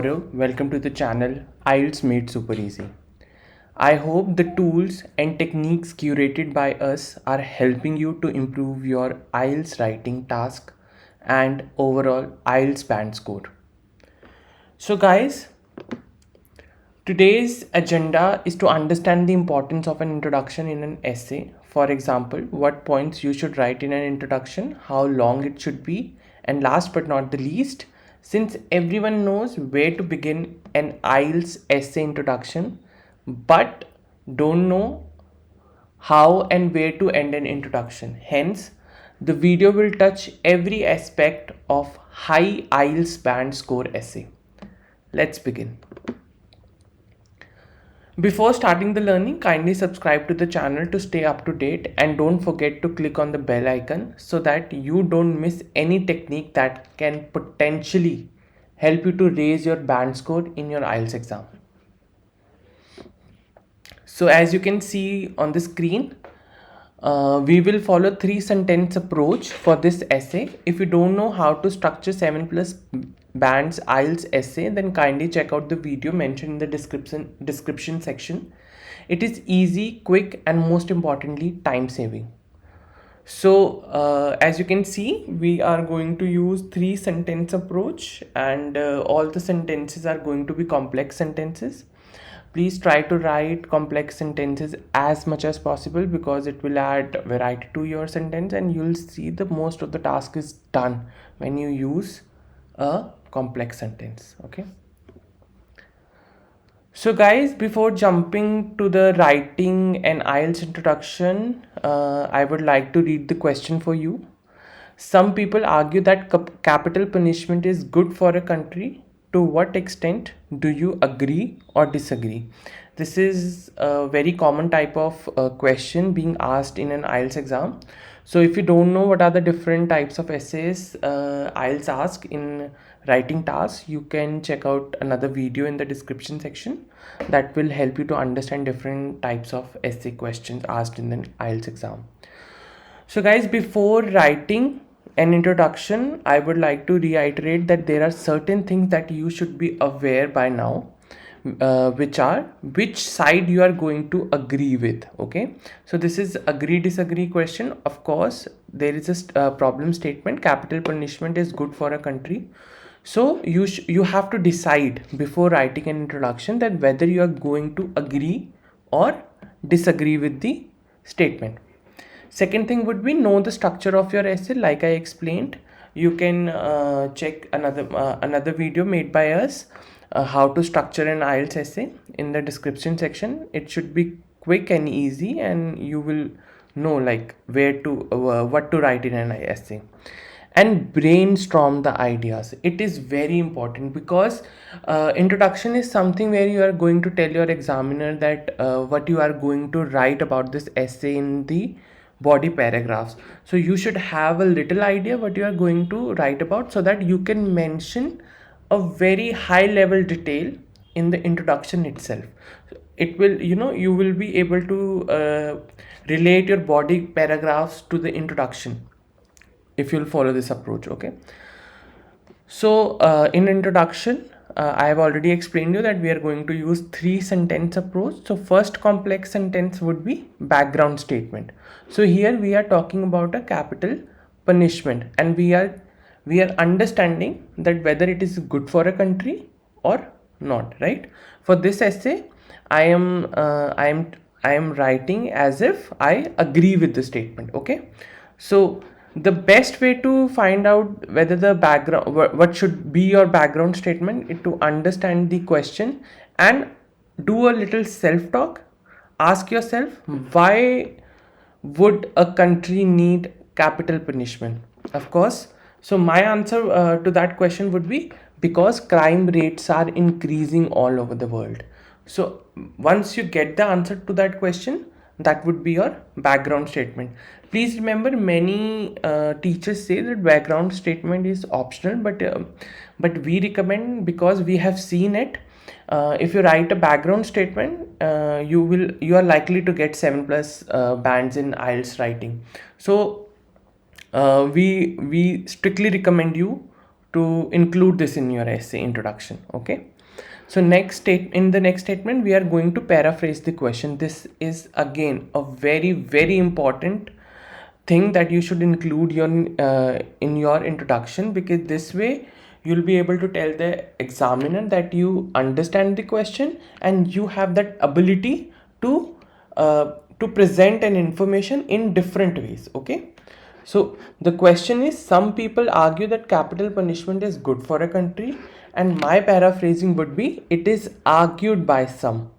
Hello, welcome to the channel IELTS Made Super Easy. I hope the tools and techniques curated by us are helping you to improve your IELTS writing task and overall IELTS band score. So guys, today's agenda is to understand the importance of an introduction in an essay. For example, what points you should write in an introduction, how long it should be, and last but not the least, since everyone knows where to begin an IELTS essay introduction, but don't know how and where to end an introduction. Hence, the video will touch every aspect of high IELTS band score essay. Let's begin. Before starting the learning, kindly subscribe to the channel to stay up to date and don't forget to click on the bell icon so that you don't miss any technique that can potentially help you to raise your band score in your IELTS exam. So as you can see on the screen, we will follow 3-sentence approach for this essay. If you don't know how to structure 7+ bands IELTS essay, then kindly check out the video mentioned in the description section. It is easy, quick, and most importantly, time saving. So as you can see, we are going to use 3-sentence approach, and all the sentences are going to be complex sentences. Please try to write complex sentences as much as possible because it will add variety to your sentence, and you'll see the most of the task is done when you use a complex sentence. Okay. So guys, before jumping to the writing and IELTS introduction, I would like to read the question for you. Some people argue that capital punishment is good for a country. To what extent do you agree or disagree? This is a very common type of question being asked in an IELTS exam. So if you don't know what are the different types of essays IELTS ask in writing tasks, you can check out another video in the description section that will help you to understand different types of essay questions asked in the IELTS exam. So guys, before writing an introduction, I would like to reiterate that there are certain things that you should be aware by now, which are which side you are going to agree with. Okay, so this is agree disagree question. Of course, there is a problem statement: capital punishment is good for a country. So you have to decide before writing an introduction that whether you are going to agree or disagree with the statement. Second thing would be know the structure of your essay. Like I explained, you can check another video made by us, how to structure an IELTS essay, in the description section. It should be quick and easy, and you will know like where to what to write in an essay. And brainstorm the ideas. It is very important because introduction is something where you are going to tell your examiner that what you are going to write about this essay in the body paragraphs. So you should have a little idea what you are going to write about so that you can mention a very high level detail in the introduction itself. It will, you will be able to relate your body paragraphs to the introduction if you'll follow this approach. Okay, so in introduction, I have already explained you that we are going to use 3-sentence approach. So first complex sentence would be background statement. So here we are talking about a capital punishment, and we are understanding that whether it is good for a country or not, right? For this essay, I am writing as if I agree with the statement. Okay, so the best way to find out whether the background, what should be your background statement, is to understand the question and do a little self talk. Ask yourself, why would a country need capital punishment? Of course, so my answer to that question would be because crime rates are increasing all over the world. So once you get the answer to that question, that would be your background statement. Please remember, many teachers say that background statement is optional, but we recommend, because we have seen it. If you write a background statement, you are likely to get 7+ bands in IELTS writing. So we strictly recommend you to include this in your essay introduction. Okay, so in the next statement we are going to paraphrase the question. This is again a very important thing that you should include in your introduction, because this way you'll be able to tell the examiner that you understand the question and you have that ability to present an information in different ways. Okay, so the question is, some people argue that capital punishment is good for a country, and my paraphrasing would be, it is argued by some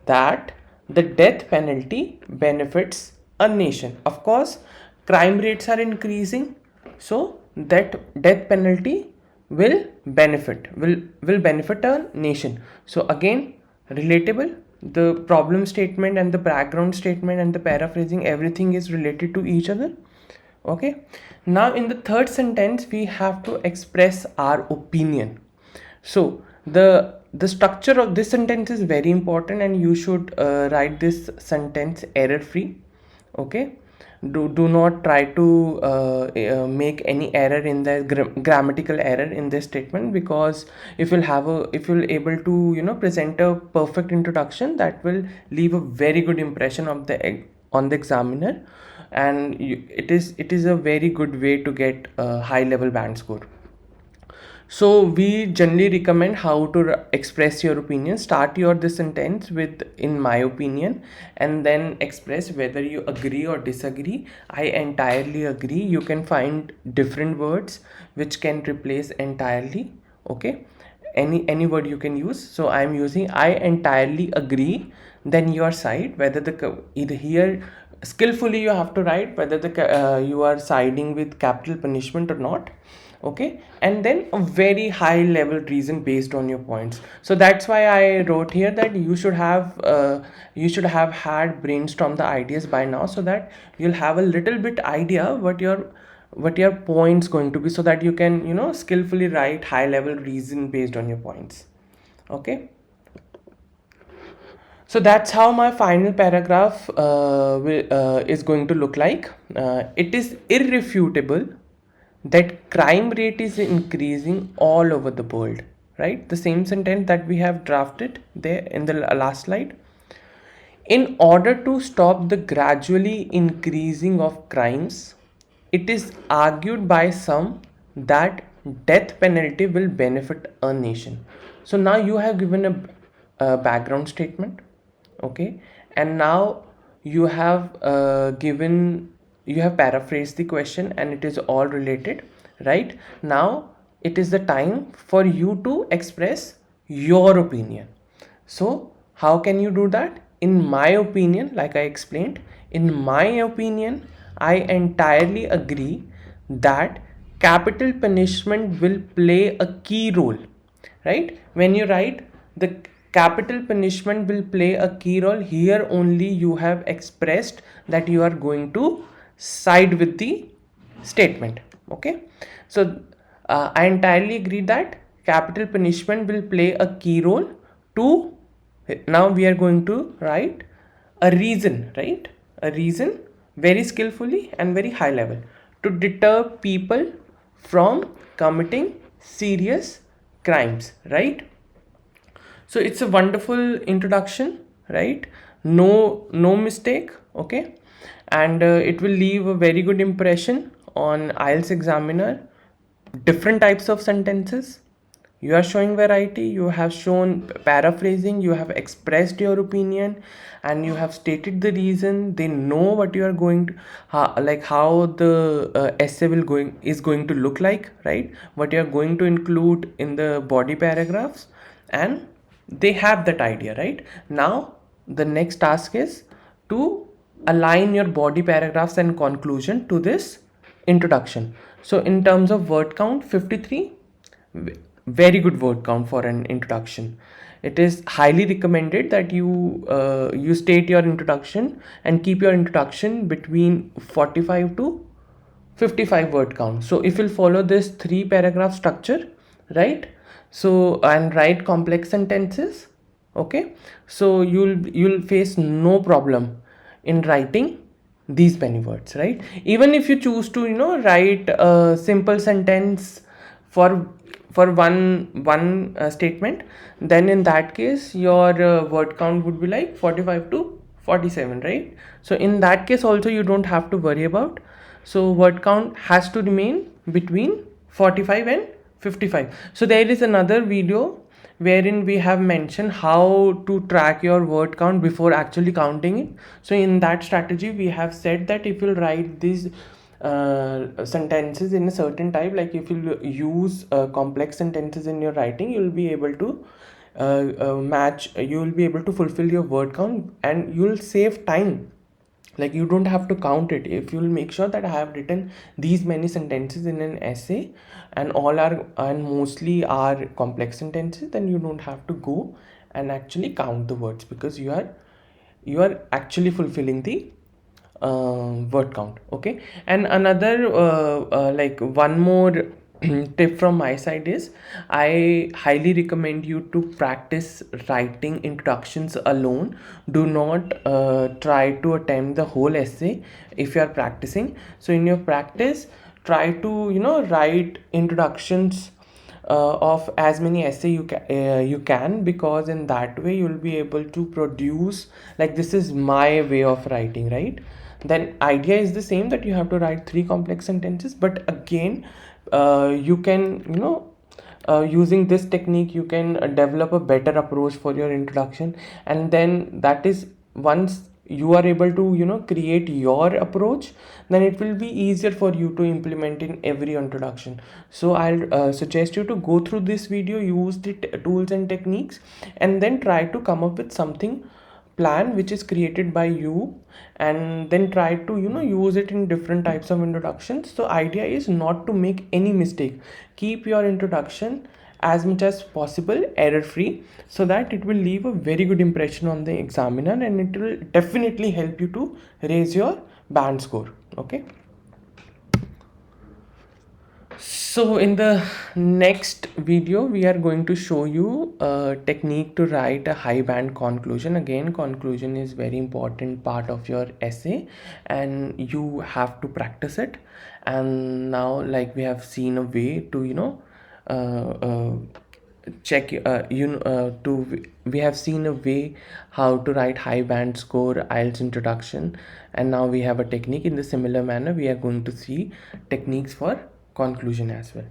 that the death penalty benefits a nation. Of course, crime rates are increasing, so that death penalty will benefit a nation. So again, relatable. The problem statement and the background statement and the paraphrasing, everything is related to each other. Okay, now in the third sentence we have to express our opinion. So the structure of this sentence is very important, and you should write this sentence error free. Okay, do not try to make any error in the grammatical error in this statement, because if you'll able to present a perfect introduction, that will leave a very good impression on the examiner, and it is a very good way to get a high level band score. So we generally recommend how to express your opinion. Start this sentence with "in my opinion" and then express whether you agree or disagree. I entirely agree. You can find different words which can replace entirely. Okay, any word you can use. So I am using "I entirely agree." Then your side, whether either here skillfully you have to write whether you are siding with capital punishment or not. Okay, and then a very high level reason based on your points. So that's why I wrote here that you should have had brainstorm the ideas by now, so that you'll have a little bit idea what your points going to be, so that you can skillfully write high level reason based on your points. Okay, so that's how my final paragraph is going to look like. It is irrefutable that crime rate is increasing all over the world, right? The same sentence that we have drafted there in the last slide. In order to stop the gradually increasing of crimes, it is argued by some that death penalty will benefit a nation. So now you have given a background statement. Okay, and now you have you have paraphrased the question, and it is all related. Right now it is the time for you to express your opinion. So how can you do that? In my opinion, like I explained, in my opinion, I entirely agree that capital punishment will play a key role. Right, when you write the capital punishment will play a key role, here only you have expressed that you are going to side with the statement. Okay, so I entirely agree that capital punishment will play a key role to, now we are going to write a reason, right? A reason, very skillfully and very high level, to deter people from committing serious crimes, right? So it's a wonderful introduction, right? No mistake. Okay, and it will leave a very good impression on IELTS examiner. Different types of sentences, you are showing variety, you have shown paraphrasing, you have expressed your opinion, and you have stated the reason. They know what you are going to, how the essay is going to look like, right? What you are going to include in the body paragraphs, and they have that idea. Right now the next task is to align your body paragraphs and conclusion to this introduction. So in terms of word count, 53, very good word count for an introduction. It is highly recommended that you state your introduction and keep your introduction between 45 to 55 word count. So if you'll follow this 3 paragraph structure, right, so and write complex sentences, okay, so you'll face no problem in writing these many words, right? Even if you choose to write a simple sentence for one statement, then in that case your word count would be like 45 to 47, right? So in that case also you don't have to worry about. So word count has to remain between 45 and 55. So there is another video wherein we have mentioned how to track your word count before actually counting it. So in that strategy we have said that if you write these sentences in a certain type, like if you use complex sentences in your writing, you'll be able to you will be able to fulfill your word count, and you'll save time. Like you don't have to count it. If you'll make sure that I have written these many sentences in an essay, and mostly are complex sentences, then you don't have to go and actually count the words, because you are actually fulfilling the word count. Okay. And another like one more tip from my side is, I highly recommend you to practice writing introductions alone. Do not try to attempt the whole essay if you are practicing. So in your practice, try to write introductions of as many essay you can, because in that way you'll be able to produce, like, this is my way of writing, right? Then idea is the same, that you have to write 3 complex sentences, but again you can using this technique you can develop a better approach for your introduction. And then that is, once you are able to create your approach, then it will be easier for you to implement in every introduction. So I'll suggest you to go through this video, use the tools and techniques, and then try to come up with something plan which is created by you, and then try to use it in different types of introductions. So idea is not to make any mistake. Keep your introduction as much as possible error free, so that it will leave a very good impression on the examiner, and it will definitely help you to raise your band score. Okay. So in the next video, we are going to show you a technique to write a high band conclusion. Again, conclusion is very important part of your essay, and you have to practice it. And now, like, we have seen a way to uh, uh, check to we have seen a way how to write high band score IELTS introduction, and now we have a technique. In the similar manner, we are going to see techniques for conclusion as well.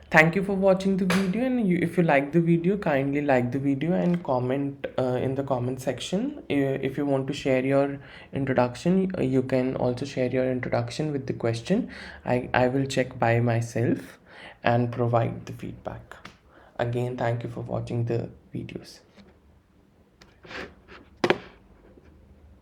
Thank you for watching the video, and if you like the video, kindly like the video and comment in the comment section. If you want to share your introduction, you can also share your introduction with the question. I will check by myself and provide the feedback. Again, thank you for watching the videos.